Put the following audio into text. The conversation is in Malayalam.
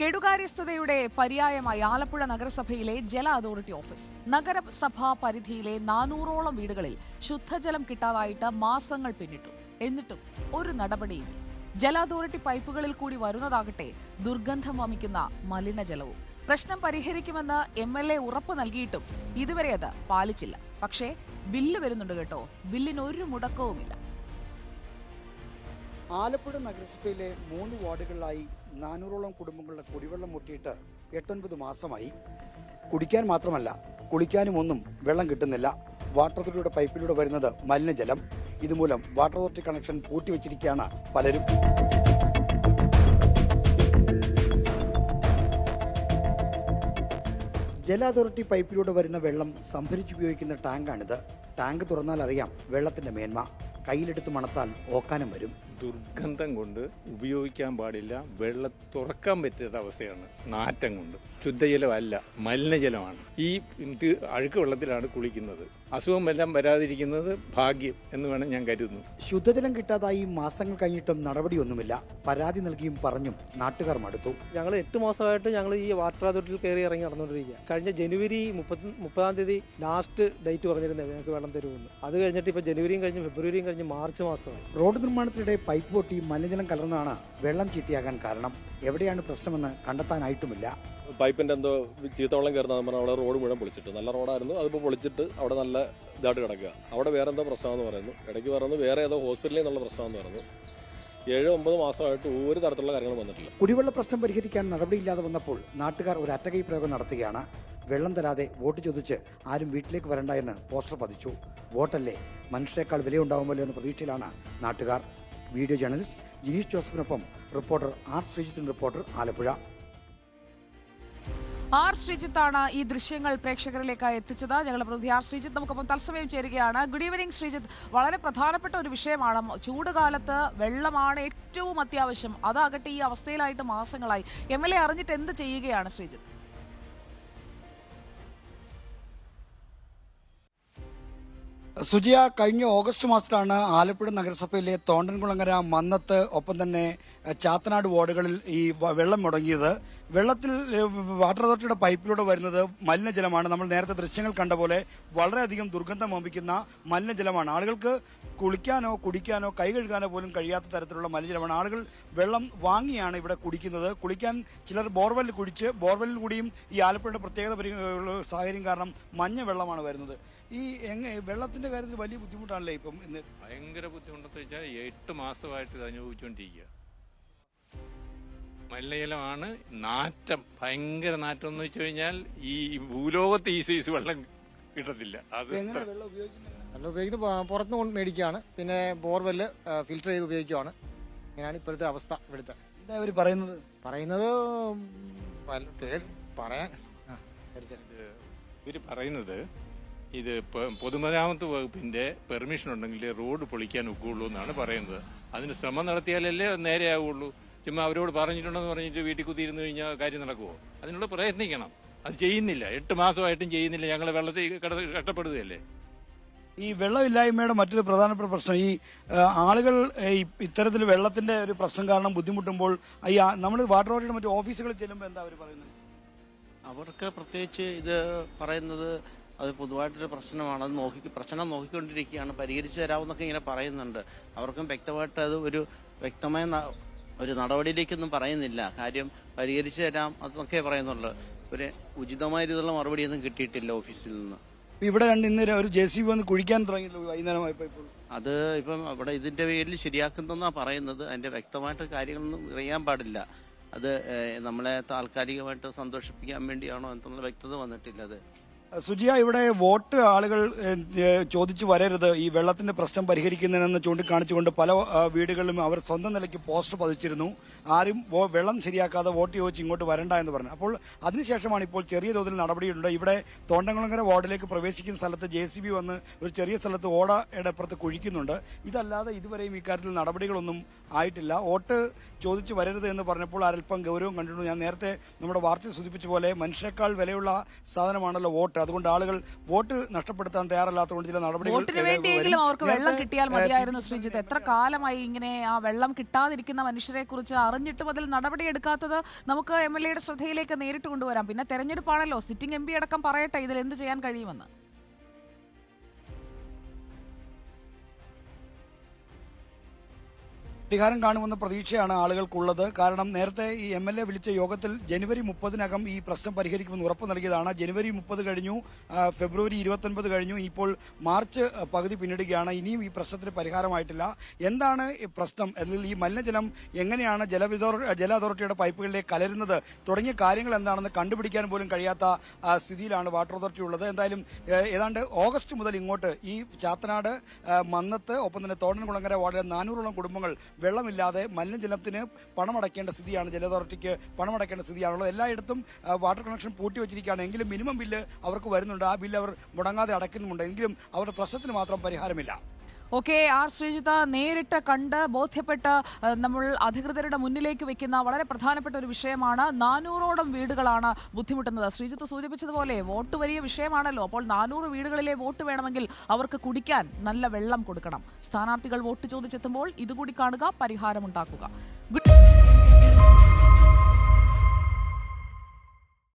കെടുകാര്യസ്ഥതയുടെ പര്യായമായി ആലപ്പുഴ നഗരസഭയിലെ ജല അതോറിറ്റി ഓഫീസ്. നഗരസഭാ പരിധിയിലെ 400ഓളം വീടുകളിൽ ശുദ്ധജലം കിട്ടാതായിട്ട് മാസങ്ങൾ പിന്നിട്ടു. എന്നിട്ടും ഒരു നടപടിയും. ജല അതോറിറ്റി പൈപ്പുകളിൽ കൂടി വരുന്നതാകട്ടെ ദുർഗന്ധം വമിക്കുന്ന മലിനജലവും. പ്രശ്നം പരിഹരിക്കുമെന്ന് MLA ഉറപ്പ് നൽകിയിട്ടും ഇതുവരെ അത് പാലിച്ചില്ല. പക്ഷേ ബില്ല് വരുന്നുണ്ട് കേട്ടോ. ബില്ലിന് ഒരു മുടക്കവുമില്ല. ആലപ്പുഴ നഗരസഭയിലെ 3 വാർഡുകളിലായി 400ഓളം കുടുംബങ്ങളുടെ കുടിവെള്ളം മുട്ടിയിട്ട് 8-9 മാസമായി. കുടിക്കാൻ മാത്രമല്ല കുളിക്കാനും ഒന്നും വെള്ളം കിട്ടുന്നില്ല. വാട്ടർ അതോറിറ്റിയുടെ പൈപ്പിലൂടെ വരുന്നത് മലിനജലം. ഇതുമൂലം വാട്ടർ അതോറിറ്റി കണക്ഷൻ പൂട്ടിവെച്ചിരിക്കുകയാണ് പലരും. ജല അതോറിറ്റി പൈപ്പിലൂടെ വരുന്ന വെള്ളം സംഭരിച്ചുപയോഗിക്കുന്ന ടാങ്കാണിത്. ടാങ്ക് തുറന്നാൽ അറിയാം വെള്ളത്തിന്റെ മേന്മ. കയ്യിലെടുത്ത് മണത്താൽ ഓക്കാനം വരും. ദുർഗന്ധം കൊണ്ട് ഉപയോഗിക്കാൻ പാടില്ല. വെള്ളം തുറക്കാൻ പറ്റാത്ത അവസ്ഥയാണ്. നാറ്റം കൊണ്ട്. ശുദ്ധജലമല്ല, മലിനജലമാണ്. ഈ അഴുക്ക് വെള്ളത്തിലാണ് കുളിക്കുന്നത്. അസുഖം എല്ലാം വരാതിരിക്കുന്നത് ഭാഗ്യം എന്ന് വേണം ഞാൻ കരുതുന്നു. ശുദ്ധജലം കിട്ടാതായി മാസങ്ങൾ കഴിഞ്ഞിട്ടും നടപടിയൊന്നുമില്ല. പരാതി നൽകിയും പറഞ്ഞും നാട്ടുകാർ മടുത്തു. ഞങ്ങൾ 8 മാസമായിട്ട് ഞങ്ങൾ ഈ വാട്ടർ അതോറിറ്റിയിൽ കയറി ഇറങ്ങി നടന്നുകൊണ്ടിരിക്കുക. കഴിഞ്ഞ ജനുവരി 30-ാം തീയതി ലാസ്റ്റ് ഡേറ്റ് പറഞ്ഞിരുന്നത് ഞങ്ങൾക്ക് വെള്ളം തരുമെന്ന്. അത് കഴിഞ്ഞിട്ട് ഇപ്പോൾ ജനുവരിയും കഴിഞ്ഞ് ഫെബ്രുവരിയും കഴിഞ്ഞ് മാർച്ച് മാസമായി. റോഡ് നിർമ്മാണത്തിനിടെ പൈപ്പ് പൊട്ടി മലിനജലം കലർന്നാണ് വെള്ളം ചീത്തയാകാൻ കാരണം. എവിടെയാണ് പ്രശ്നമെന്ന് കണ്ടെത്താനായിട്ടുമില്ല. പൈപ്പിന്റെ എന്തോ ചീത്തവെള്ളം കയറുന്ന അവിടെ റോഡ് മുഴുവൻ പൊളിച്ചിട്ട്, നല്ല റോഡായിരുന്നു, അതിപ്പോൾ പൊളിച്ചിട്ട് അവിടെ നല്ല ഇതായിട്ട് കിടക്കുക. അവിടെ വേറെ എന്തോ പ്രശ്നമെന്ന് പറയുന്നു. ഇടയ്ക്ക് പറയുന്നു വേറെ ഏതോ ഹോസ്പിറ്റലിൽ നിന്നുള്ള പ്രശ്നമെന്ന് പറയുന്നു. 7-9 മാസമായിട്ട് ഒരു തരത്തിലുള്ള കാര്യങ്ങൾ വന്നിട്ടില്ല. കുടിവെള്ള പ്രശ്നം പരിഹരിക്കാൻ നടപടിയില്ലാതെ വന്നപ്പോൾ നാട്ടുകാർ ഒരു അറ്റകൈ പ്രയോഗം നടത്തുകയാണ്. വെള്ളം തരാതെ വോട്ട് ചോദിച്ച് ആരും വീട്ടിലേക്ക് വരണ്ട എന്ന് പോസ്റ്റർ പതിച്ചു. വോട്ടല്ലേ, മനുഷ്യരെക്കാൾ വിലയുണ്ടാവുമല്ലോ എന്ന പ്രതീക്ഷയിലാണ് നാട്ടുകാർ. വീഡിയോ ജേർണലിസ്റ്റ് ജിനീഷ് ജോസഫിനൊപ്പം റിപ്പോർട്ടർ ആർ ശ്രീജിത്തിൻ. റിപ്പോർട്ടർ ആലപ്പുഴ. ആർ ശ്രീജിത്താണ് ഈ ദൃശ്യങ്ങൾ പ്രേക്ഷകരിലേക്കായി എത്തിച്ചത്. ഞങ്ങളുടെ പ്രതിനിധി ആർ ശ്രീജിത്ത് നമുക്കൊപ്പം തത്സമയം ചേരുകയാണ്. Good evening Sreejith. വളരെ പ്രധാനപ്പെട്ട ഒരു വിഷയമാണ്. ചൂടുകാലത്ത് വെള്ളമാണ് ഏറ്റവും അത്യാവശ്യം. അതാകട്ടെ ഈ അവസ്ഥയിലായിട്ട് മാസങ്ങളായി. MLA അറിഞ്ഞിട്ട് എന്ത് ചെയ്യുകയാണ് ശ്രീജിത്ത്? സുജിയ, കഴിഞ്ഞ ഓഗസ്റ്റ് മാസത്തിലാണ് ആലപ്പുഴ നഗരസഭയിലെ തോണ്ടൻകുളങ്ങര, മന്നത്ത്, ഒപ്പം തന്നെ ചാത്തനാട് വാർഡുകളിൽ ഈ വെള്ളം മുടങ്ങിയത്. വെള്ളത്തിൽ വാട്ടർ അതോറിറ്റിയുടെ പൈപ്പിലൂടെ വരുന്നത് മലിനജലമാണ്. നമ്മൾ നേരത്തെ ദൃശ്യങ്ങൾ കണ്ട പോലെ വളരെയധികം ദുർഗന്ധം വമിക്കുന്ന മലിനജലമാണ്. ആളുകൾക്ക് കുളിക്കാനോ കുടിക്കാനോ കൈ കഴുകാനോ പോലും കഴിയാത്ത തരത്തിലുള്ള മലിനജലമാണ്. ആളുകൾ വെള്ളം വാങ്ങിയാണ് ഇവിടെ കുടിക്കുന്നത്. കുളിക്കാൻ ചിലർ ബോർവെല്ലിൽ കുടിച്ച്, ബോർവെല്ലിൽ കൂടിയും ഈ ആലപ്പുഴയുടെ പ്രത്യേകത സാഹചര്യം കാരണം മഞ്ഞ വെള്ളമാണ് വരുന്നത്. ഈ വെള്ളത്തിന്റെ കാര്യത്തിൽ വലിയ ബുദ്ധിമുട്ടാണല്ലേ ഇപ്പം? ഭയങ്കര ബുദ്ധിമുട്ടെന്ന് വെച്ചാൽ 8 മാസമായിട്ട് ഇത് അനുഭവിച്ചുകൊണ്ടിരിക്കുക. മലിനജലമാണ്. നാറ്റം, ഭയങ്കര നാറ്റം എന്ന് വെച്ച് കഴിഞ്ഞാൽ ഈ ഭൂലോകത്ത് ഈ സൈസ് വെള്ളം കിട്ടത്തില്ല. അത് വെള്ളം ഉപയോഗിക്കുന്നത് പുറത്തുനിന്ന് മേടിക്കുകയാണ്. പിന്നെ ബോർവെല്ല് ഫിൽറ്റർ ചെയ്ത് ഉപയോഗിക്കുകയാണ്. ഇങ്ങനെയാണ് ഇപ്പോഴത്തെ അവസ്ഥ ഇവിടുത്തെ. എന്താ അവർ പറയുന്നത്? പറയാൻ ഇവർ പറയുന്നത് ഇത് പൊതുമരാമത്ത് വകുപ്പിന്റെ പെർമിഷൻ ഉണ്ടെങ്കിൽ റോഡ് പൊളിക്കാൻ ഒക്കുള്ളൂ എന്നാണ് പറയുന്നത്. അതിന് ശ്രമം നടത്തിയാലല്ലേ നേരെയാവുള്ളൂ. ചുമ്മാ അവരോട് പറഞ്ഞിട്ടുണ്ടെന്ന് പറഞ്ഞിട്ട് വീട്ടിൽ കുത്തിയിരുന്നു കഴിഞ്ഞാൽ കാര്യം നടക്കുമോ? അതിനുള്ള പ്രയത്നിക്കണം. അത് ചെയ്യുന്നില്ല. 8 മാസമായിട്ടും ചെയ്യുന്നില്ല. ഞങ്ങൾ വെള്ളത്തിൽ കഷ്ടപ്പെടുകയല്ലേ. ഈ വെള്ളമില്ലായ്മയുടെ മറ്റൊരു പ്രധാനപ്പെട്ട പ്രശ്നം, ഈ ആളുകൾ ഇത്തരത്തിൽ വെള്ളത്തിന്റെ ഒരു പ്രശ്നം കാരണം ബുദ്ധിമുട്ടുമ്പോൾ ഈ നമ്മൾ വാട്ടർ അതോറിറ്റിയുടെ മറ്റു ഓഫീസുകളിൽ ചെല്ലുമ്പോൾ എന്താ അവർ പറയുന്നത്? അവർക്ക് പ്രത്യേകിച്ച് ഇത് പറയുന്നത് അത് പൊതുവായിട്ടൊരു പ്രശ്നമാണ്. അത് പ്രശ്നം നോക്കിക്കൊണ്ടിരിക്കുകയാണ്, പരിഹരിച്ചു തരാമെന്നൊക്കെ ഇങ്ങനെ പറയുന്നുണ്ട്. അവർക്കും വ്യക്തമായിട്ട് അത് ഒരു വ്യക്തമായ ഒരു നടപടിയിലേക്കൊന്നും പറയുന്നില്ല. കാര്യം പരിഹരിച്ചു തരാം അതൊക്കെ പറയുന്നുള്ളൂ. ഒരു ഉചിതമായ രീതിയിലുള്ള മറുപടിയൊന്നും കിട്ടിയിട്ടില്ല ഓഫീസിൽ നിന്ന്. ഇവിടെ ഇന്ന് ഒരു JCB വന്ന് കുഴിക്കാൻ തുടങ്ങിയല്ലോ വൈകുന്നേരമായപ്പോൾ. അത് ഇപ്പം അവിടെ ഇതിന്റെ പേരിൽ ശരിയാക്കുന്നെന്നാ പറയുന്നത്. അതിന്റെ വ്യക്തമായിട്ട് കാര്യങ്ങളൊന്നും അറിയാൻ പാടില്ല. അത് നമ്മളെ താൽക്കാലികമായിട്ട് സന്തോഷിപ്പിക്കാൻ വേണ്ടിയാണോ എന്നുള്ള വ്യക്തത വന്നിട്ടില്ല. അത് സുജിയ, ഇവിടെ വോട്ട് ആളുകൾ ചോദിച്ചു വരരുത്, ഈ വെള്ളത്തിന്റെ പ്രശ്നം പരിഹരിക്കുന്നതിനെന്ന് ചൂണ്ടിക്കാണിച്ചുകൊണ്ട് പല വീടുകളിലും അവർ സ്വന്തം നിലയ്ക്ക് പോസ്റ്റർ പതിച്ചിരുന്നു. ആരും വെള്ളം ശരിയാക്കാതെ വോട്ട് ചോദിച്ച് ഇങ്ങോട്ട് വരണ്ട എന്ന് പറഞ്ഞു. അപ്പോൾ അതിനുശേഷമാണ് ഇപ്പോൾ ചെറിയ തോതിൽ നടപടിയുണ്ട്. ഇവിടെ തോണ്ടംകുളങ്ങര വാർഡിലേക്ക് പ്രവേശിക്കുന്ന സ്ഥലത്ത് JCB വന്ന് ഒരു ചെറിയ സ്ഥലത്ത് ഓടയുടെ അപ്പുറത്ത് കുഴിക്കുന്നുണ്ട്. ഇതല്ലാതെ ഇതുവരെയും ഇക്കാര്യത്തിൽ നടപടികളൊന്നും ആയിട്ടില്ല. വോട്ട് ചോദിച്ചു വരരുത് എന്ന് പറഞ്ഞപ്പോൾ അല്പം ഗൗരവം കണ്ടിട്ടുണ്ട്. ഞാൻ നേരത്തെ നമ്മുടെ വാർത്തയിൽ സൂചിപ്പിച്ച പോലെ മനുഷ്യരെക്കാൾ വിലയുള്ള സാധനമാണല്ലോ വോട്ട്. അതുകൊണ്ട് ആളുകൾ വോട്ട് നഷ്ടപ്പെടുത്താൻ തയ്യാറല്ലാത്തതുകൊണ്ട് ചില നടപടികൾ വോട്ടിന് വേണ്ടിയെങ്കിലും അവർക്ക് വെള്ളം കിട്ടിയാൽ മതിയായിരുന്നു. ശ്രീജിത്ത്, എത്ര കാലമായി ഇങ്ങനെ ആ വെള്ളം കിട്ടാതിരിക്കുന്ന മനുഷ്യരെ കുറിച്ച് അറിഞ്ഞിട്ടും അതിൽ നടപടിയെടുക്കാത്തത് നമുക്ക് MLA-യുടെ ശ്രദ്ധയിലേക്ക് നേരിട്ട് കൊണ്ടുവരാം. പിന്നെ തെരഞ്ഞെടുപ്പാണല്ലോ, സിറ്റിംഗ് MP അടക്കം പറയട്ടെ ഇതിൽ എന്ത് ചെയ്യാൻ കഴിയുമെന്ന്. പരിഹാരം കാണുമെന്ന പ്രതീക്ഷയാണ് ആളുകൾക്കുള്ളത്. കാരണം നേരത്തെ ഈ MLA വിളിച്ച യോഗത്തിൽ ജനുവരി 30-നകം ഈ പ്രശ്നം പരിഹരിക്കുമെന്ന് ഉറപ്പ് നൽകിയതാണ്. ജനുവരി 30 കഴിഞ്ഞു, ഫെബ്രുവരി 29 കഴിഞ്ഞു, ഇപ്പോൾ മാർച്ച് പകുതി പിന്നിടുകയാണ്. ഇനിയും ഈ പ്രശ്നത്തിന് പരിഹാരമായിട്ടില്ല. എന്താണ് ഈ പ്രശ്നം, അല്ലെങ്കിൽ ഈ മലിനജലം എങ്ങനെയാണ് ജല അതോറിറ്റിയുടെ പൈപ്പുകളിലേക്ക് കലരുന്നത് തുടങ്ങിയ കാര്യങ്ങൾ എന്താണെന്ന് കണ്ടുപിടിക്കാൻ പോലും കഴിയാത്ത സ്ഥിതിയിലാണ് വാട്ടർ അതോറിറ്റി ഉള്ളത്. എന്തായാലും ഏതാണ്ട് ഓഗസ്റ്റ് മുതൽ ഇങ്ങോട്ട് ഈ ചാത്തനാട്, മന്നത്ത്, ഒപ്പം തന്നെ തോണ്ടൻകുളങ്ങര വാർഡിലെ 400ഓളം കുടുംബങ്ങൾ വെള്ളമില്ലാതെ മലിനജലത്തിന് പണമടയ്ക്കേണ്ട സ്ഥിതിയാണ്, ജല അതോറിറ്റിക്ക് പണമടയ്ക്കേണ്ട സ്ഥിതിയാണുള്ളത്. എല്ലായിടത്തും വാട്ടർ കണക്ഷൻ പൂട്ടിവെച്ചിരിക്കുകയാണ്. എങ്കിലും മിനിമം ബില്ല് അവർക്ക് വരുന്നുണ്ട്. ആ ബില്ല് അവർ മുടങ്ങാതെ അടയ്ക്കുന്നുമുണ്ട്. എങ്കിലും അവരുടെ പ്രശ്നത്തിന് മാത്രം പരിഹാരമില്ല. ഓക്കെ, ആർ ശ്രീജിത്ത്, നേരിട്ട് കണ്ട് ബോധ്യപ്പെട്ട് നമ്മൾ അധികൃതരുടെ മുന്നിലേക്ക് വെക്കുന്ന വളരെ പ്രധാനപ്പെട്ട ഒരു വിഷയമാണ്. 400ഓളം വീടുകളാണ് ബുദ്ധിമുട്ടുന്നത്. ശ്രീജിത്ത് സൂചിപ്പിച്ചതുപോലെ വോട്ട് വലിയ വിഷയമാണല്ലോ. അപ്പോൾ 400 വീടുകളിലെ വോട്ട് വേണമെങ്കിൽ അവർക്ക് കുടിക്കാൻ നല്ല വെള്ളം കൊടുക്കണം. സ്ഥാനാർത്ഥികൾ വോട്ട് ചോദിച്ചെത്തുമ്പോൾ ഇതുകൂടി കാണുക, പരിഹാരമുണ്ടാക്കുക.